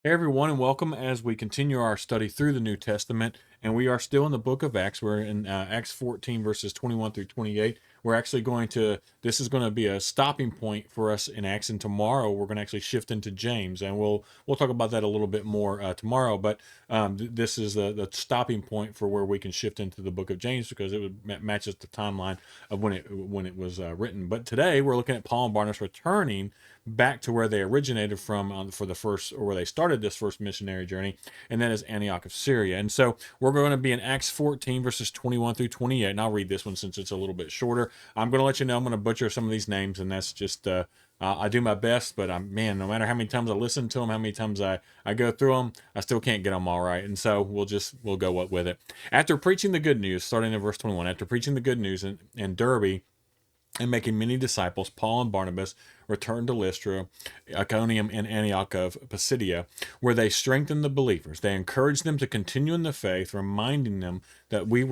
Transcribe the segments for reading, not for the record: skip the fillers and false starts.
Hey everyone, and welcome as we continue our study through the New Testament. And we are still in the book of Acts. We're in Acts 14, verses 21 through 28. We're actually this is going to be a stopping point for us in Acts. And tomorrow we're going to actually shift into James. And we'll talk about that a little bit more tomorrow. But this is the stopping point for where we can shift into the book of James because matches the timeline of when it was written. But today we're looking at Paul and Barnabas returning back to where they originated from for the first, or where they started this first missionary journey, and that is Antioch of Syria. And so we're going to be in Acts 14, verses 21 through 28, and I'll read this one since it's a little bit shorter. I'm going to let you know I'm going to butcher some of these names, and that's just I do my best, but man, no matter how many times I listen to them, how many times I go through them, I still can't get them all right. And so we'll go with it. After preaching the good news, starting in verse 21, after preaching the good news in Derbe and making many disciples, Paul and Barnabas returned to Lystra, Iconium, and Antioch of Pisidia, where they strengthened the believers. They encouraged them to continue in the faith, reminding them that we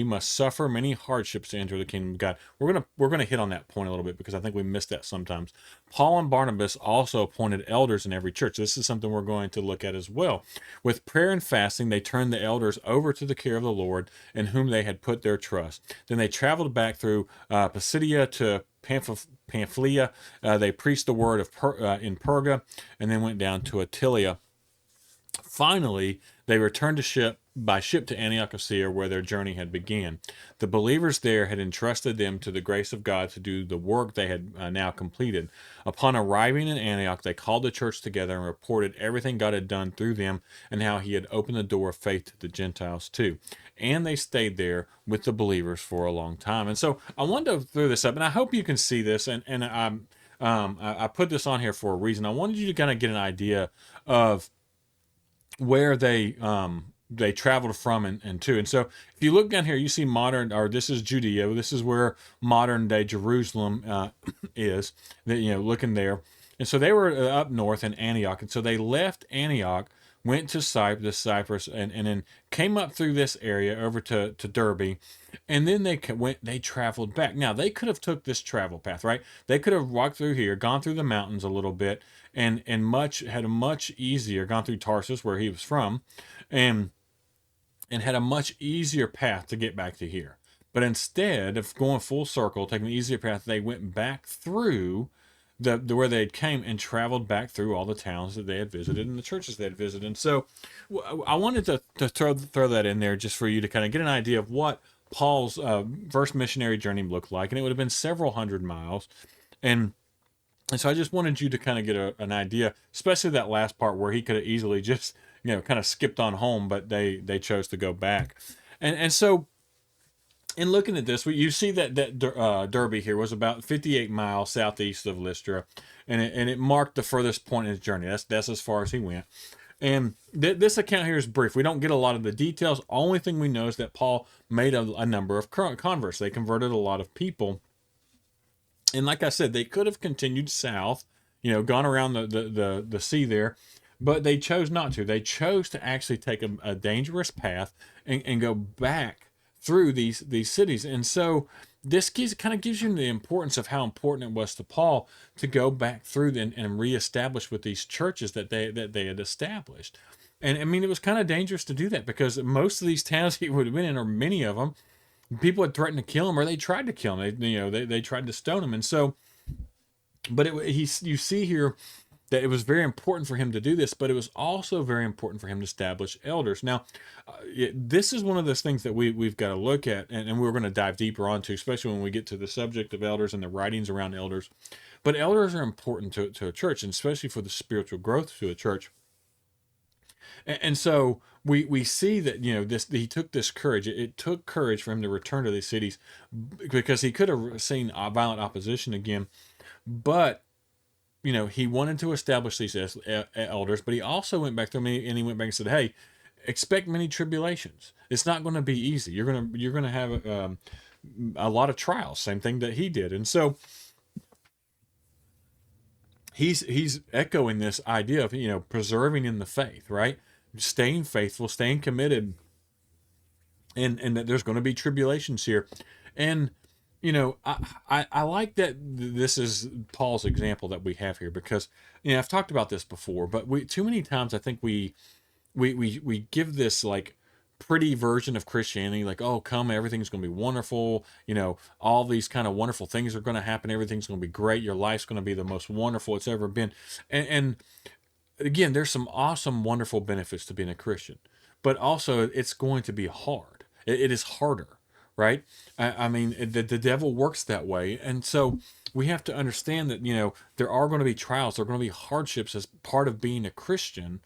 must suffer many hardships to enter the kingdom of God. We're gonna hit on that point a little bit because I think we miss that sometimes. Paul and Barnabas also appointed elders in every church. This is something we're going to look at as well. With prayer and fasting, they turned the elders over to the care of the Lord, in whom they had put their trust. Then they traveled back through Pisidia to Pamphylia. They preached the word in Perga, and then went down to Attalia. Finally, they returned by ship to Antioch of Syria, where their journey had begun. The believers there had entrusted them to the grace of God to do the work they had now completed. Upon arriving in Antioch, they called the church together and reported everything God had done through them and how he had opened the door of faith to the Gentiles too. And they stayed there with the believers for a long time. And so I wanted to throw this up, and I hope you can see this. I put this on here for a reason. I wanted you to kind of get an idea of where they traveled from and to. And so if you look down here, you see this is Judea. This is where modern day Jerusalem is. Looking there. And so they were up north in Antioch. And so they left Antioch, went to Cyprus, and then came up through this area over to Derbe, and then they traveled back. Now they could have took this travel path, right? They could have walked through here, gone through the mountains a little bit, and had a much easier, gone through Tarsus where he was from, and had a much easier path to get back to here. But instead of going full circle, taking the easier path, they went back through the where they had came and traveled back through all the towns that they had visited and the churches they had visited. And so I wanted to throw that in there just for you to kind of get an idea of what Paul's first missionary journey looked like. And it would have been several hundred miles. And so I just wanted you to kind of get an idea, especially that last part where he could have easily just, kind of skipped on home, but they chose to go back. And so in looking at this, you see that Derby here was about 58 miles southeast of Lystra, and it marked the furthest point in his journey. That's as far as he went. And this account here is brief. We don't get a lot of the details. Only thing we know is that Paul made a number of converts. They converted a lot of people. And like I said, they could have continued south, gone around the sea there, but they chose not to. They chose to actually take a dangerous path and go back through these cities. And so this kind of gives you the importance of how important it was to Paul to go back through and reestablish with these churches that they had established. And I mean, it was kind of dangerous to do that because most of these towns he would have been in, or many of them, people had threatened to kill him, or they tried to kill him. They tried to stone him. And so, but you see here that it was very important for him to do this, but it was also very important for him to establish elders. Now, this is one of those things that we've got to look at, and we're going to dive deeper onto, especially when we get to the subject of elders and the writings around elders. But elders are important to a church, and especially for the spiritual growth to a church. And so we see that he took this courage. It took courage for him to return to these cities because he could have seen violent opposition again, but he wanted to establish these elders. But he also went back to me and he went back and said, "Hey, expect many tribulations. It's not going to be easy. You're gonna have a lot of trials. Same thing that he did." And so he's echoing this idea of preserving in the faith, right? Staying faithful, staying committed, and that there's going to be tribulations here. And I like that this is Paul's example that we have here, because I've talked about this before, but we too many times I think we give this like pretty version of Christianity, like, oh, come, everything's going to be wonderful, all these kind of wonderful things are going to happen, everything's going to be great, your life's going to be the most wonderful it's ever been. And again, there's some awesome, wonderful benefits to being a Christian, but also it's going to be hard. It is harder, right? I mean, the devil works that way. And so we have to understand that, there are going to be trials, there are going to be hardships as part of being a Christian.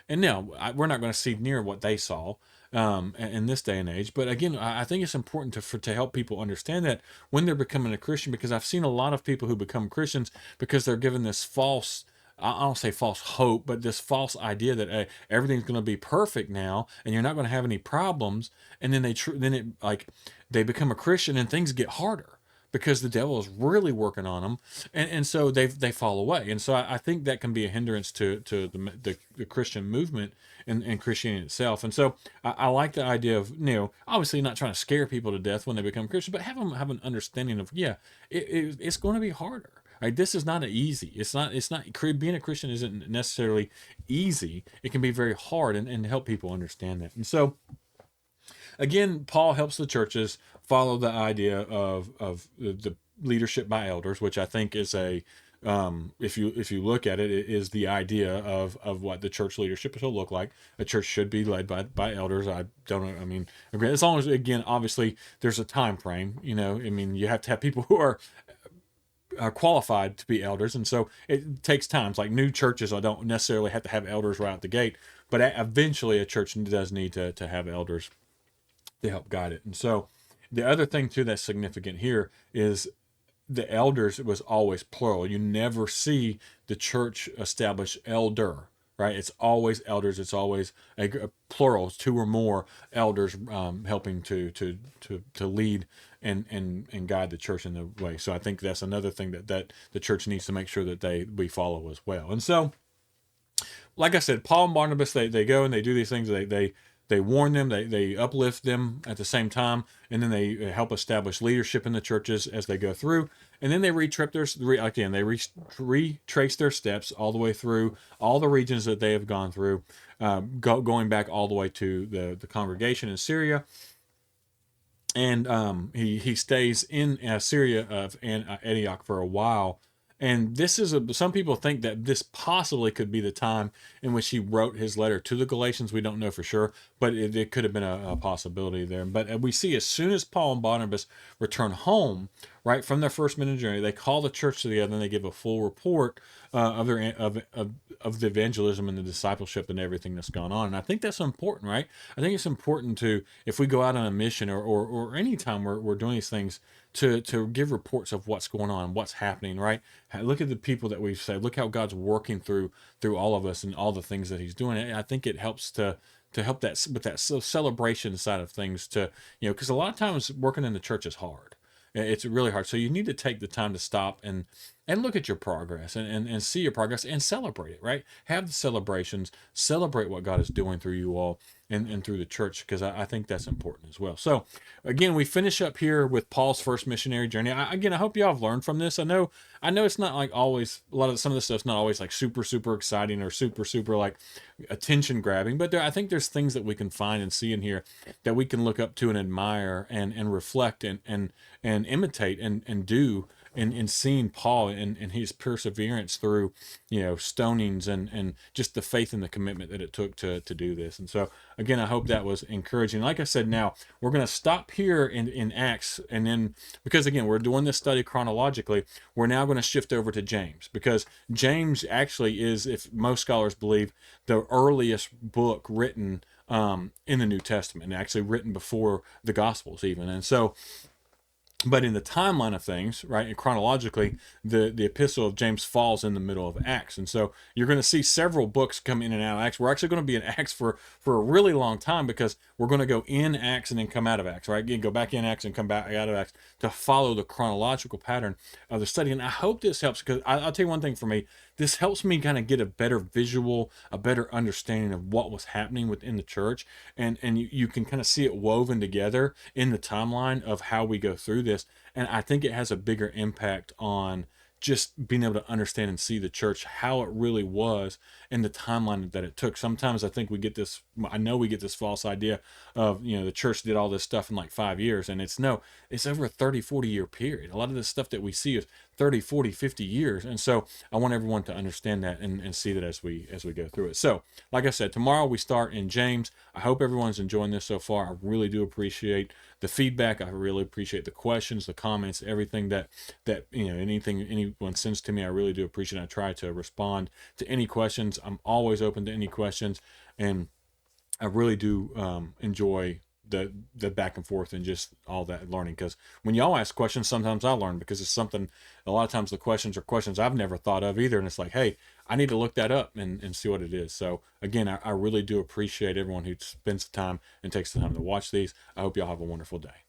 And no, we're not going to see near what they saw in this day and age. But again, I think it's important to help people understand that when they're becoming a Christian, because I've seen a lot of people who become Christians because they're given this false, I don't say false hope, but this false idea that everything's going to be perfect now, and you're not going to have any problems. And then they become a Christian, and things get harder because the devil is really working on them, and so they fall away. And so I think that can be a hindrance to the Christian movement and Christianity itself. And so I like the idea of, obviously not trying to scare people to death when they become Christian, but have them have an understanding of, it's going to be harder. Right? This is not easy. It's not being a Christian isn't necessarily easy. It can be very hard, and help people understand that. And so again, Paul helps the churches follow the idea of the leadership by elders, which I think is if you look at it, it is the idea of what the church leadership should look like. A church should be led by elders. I mean, agree, as long as, again, obviously there's a time frame. I mean, you have to have people who are qualified to be elders, and so it takes time. It's like new churches, I don't necessarily have to have elders right out the gate, but eventually a church does need to have elders to help guide it. And so the other thing too that's significant here is the elders was always plural. You never see the church establish elder, right? It's always elders. It's always a plural, two or more elders helping to lead and guide the church in the way. So I think that's another thing that the church needs to make sure that we follow as well. And so, like I said, Paul and Barnabas, they go and they do these things. They warn them, they uplift them at the same time, and then they help establish leadership in the churches as they go through. And then they retrace their steps all the way through all the regions that they have gone through, going back all the way to the congregation in Syria. And he stays in Syria of Antioch for a while. And this is some people think that this possibly could be the time in which he wrote his letter to the Galatians. We don't know for sure, but it could have been a possibility there. But we see as soon as Paul and Barnabas return home, right, from their first mission journey, they call the church together and they give a full report of the evangelism and the discipleship and everything that's gone on. And I think that's important, right? I think it's important to, if we go out on a mission or any time we're doing these things, to give reports of what's going on, what's happening, right? Look at the people that we've saved. Look how God's working through all of us and all the things that He's doing. And I think it helps to help that with that celebration side of things, to because a lot of times working in the church is hard. It's really hard. So you need to take the time to stop and look at your progress and see your progress and celebrate it, right? Have the celebrations, celebrate what God is doing through you all and through the church, because I think that's important as well. So again, we finish up here with Paul's first missionary journey. I hope y'all have learned from this. I know it's not like always, some of the stuff's not always like super, super exciting or super, super like attention grabbing, but I think there's things that we can find and see in here that we can look up to and admire and reflect and imitate and do in seeing Paul and his perseverance through, stonings and just the faith and the commitment that it took to do this. And so again, I hope that was encouraging. Like I said, now we're going to stop here in Acts, and then, because again, we're doing this study chronologically, we're now going to shift over to James, because James actually is, if most scholars believe, the earliest book written in the New Testament, actually written before the Gospels even. And so, but in the timeline of things, right, and chronologically, the epistle of James falls in the middle of Acts. And so you're going to see several books come in and out of Acts. We're actually going to be in Acts for a really long time, because we're going to go in Acts and then come out of Acts, right? Again, go back in Acts and come back out of Acts to follow the chronological pattern of the study. And I hope this helps, because I'll tell you one thing for me. this helps me kind of get a better visual, a better understanding of what was happening within the church. And you can kind of see it woven together in the timeline of how we go through this. And I think it has a bigger impact on just being able to understand and see the church, how it really was, and the timeline that it took. Sometimes I think we get this, I know we get this false idea of, the church did all this stuff in like 5 years. And it's no, it's over a 30, 40 year period. A lot of the stuff that we see is 30, 40, 50 years. And so I want everyone to understand that and see that as we go through it. So like I said, tomorrow we start in James. I hope everyone's enjoying this so far. I really do appreciate the feedback. I really appreciate the questions, the comments, everything that anything anyone sends to me. I really do appreciate it. I try to respond to any questions. I'm always open to any questions, and I really do enjoy the back and forth and just all that learning, because when y'all ask questions, sometimes I learn, because it's something, a lot of times the questions are questions I've never thought of either, and it's like, hey, I need to look that up and see what it is. So again, I really do appreciate everyone who spends the time and takes the time to watch these. I hope y'all have a wonderful day.